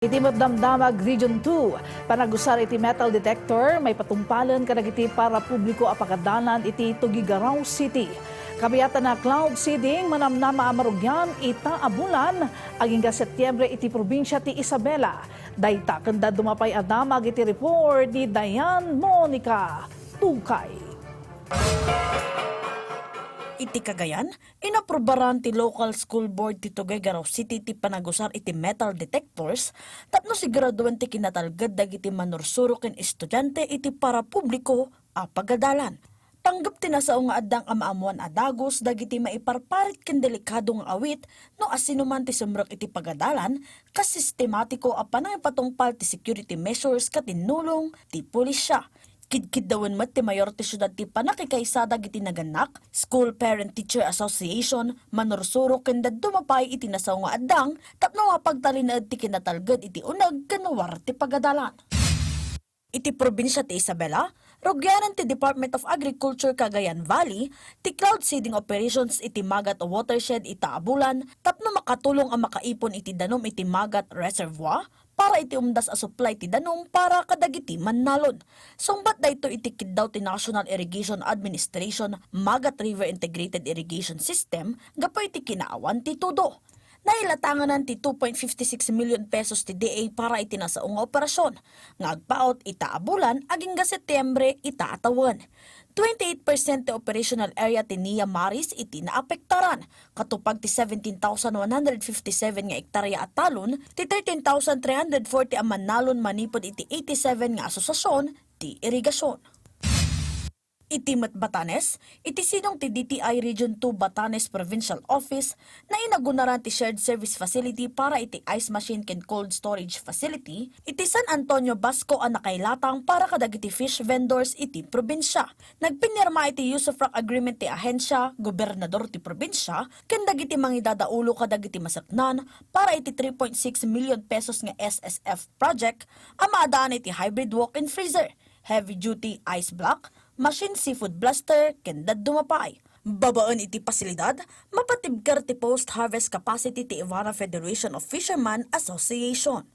Iti DAMDAMAG Region 2, panagusar iti metal detector, may patumpalan kadagiti para publiko a pagadalan iti Tuguegarao City. Kabiyatan na cloud seeding manamnama amarugyan ita abulan, aging ga Setyembre iti probinsya ti Isabela. Dayta kanda dumapay adamag iti report ni Dianne Monica Tucay. Iti Cagayan, inaprobaran ti local school board ti Tuguegarao City ti panagusar iti metal detectors, tapno si graduan ti kinatalgad dagiti manursuro ken estudyante iti para publiko a pagadalan. Tanggap tinasao nga addang amaamuan adagos dagiti maiparparit ken delikado nga awit no asinuman ti sumrek iti pagadalan kas sistematiko a panay patungpal ti security measures katinulong ti pulisya. Kidkiddawan mat ti mayor ti syudad ti panakikaysada iti naganak, School Parent Teacher Association, manursuro ken dumapay iti nasaw nga addang, tapno nga pagtalinaed ti kinatalged iti uneg kanawar ti pagadalan. Iti probinsya ti Isabela, rogyanan ti Department of Agriculture Cagayan Valley, ti cloud seeding operations iti Magat o watershed ita abulan, tapno makatulong ang makaipon iti danom iti Magat Reservoir, para iti umdas a supply ti danom para kadagiti mannalon. Sumbat dayto iti kiddaw ti National Irrigation Administration Magat River Integrated Irrigation System, gapo iti kinaawan ti tudo. Nailatanganan ti 2.56 million pesos ti DA para iti nasaong nga operasyon. Ngagpaot ita abulan aging ga Setyembre ita atawan. 28% ti operational area ti Nia Maris iti naapektaran. Katupag ti 17,157 nga ektarya at talon, ti 13,340 ang manalon manipod iti 87 nga asosasyon ti irigasyon. Iti Batanes, iti sinong ti DTI Region 2 Batanes Provincial Office na inagunaran ti shared service facility para iti ice machine ken cold storage facility, iti San Antonio Basco ang nakailatang para kadagiti fish vendors iti probinsya. Nagpinirma iti use of rock agreement ti ahensya, gobernador ti probinsya, ken dagiti mangidadaulo kadagiti masaknan para iti 3.6 million pesos nga SSF project, ang maadaan iti hybrid walk-in freezer, heavy duty ice block, machine seafood blaster, ken dumapay. Babaan iti pasilidad, mapatibkar ti post-harvest capacity ti Ivana Federation of Fishermen Association.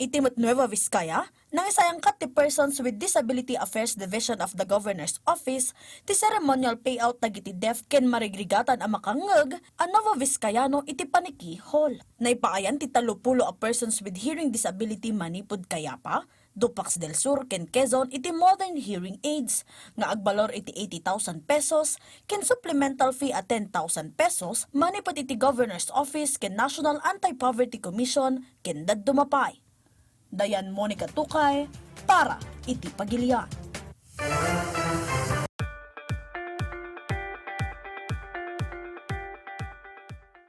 Iti Nueva Vizcaya, nang isayang kat ti Persons with Disability Affairs Division of the Governor's Office, ti ceremonial payout dagiti deaf ken marigrigatan ang makangeg, ang Nueva Vizcayano iti Paniki Hall. Naipaayan ti 30 a persons with hearing disability manipod Kayapa, Dupax del Sur ken Quezon iti modern hearing aids nga agbalor iti 80,000 pesos ken supplemental fee at 10,000 pesos manipod iti Governor's Office ken National Anti-Poverty Commission ken dumapay. Dianne Monica Tucay para iti Pagilian.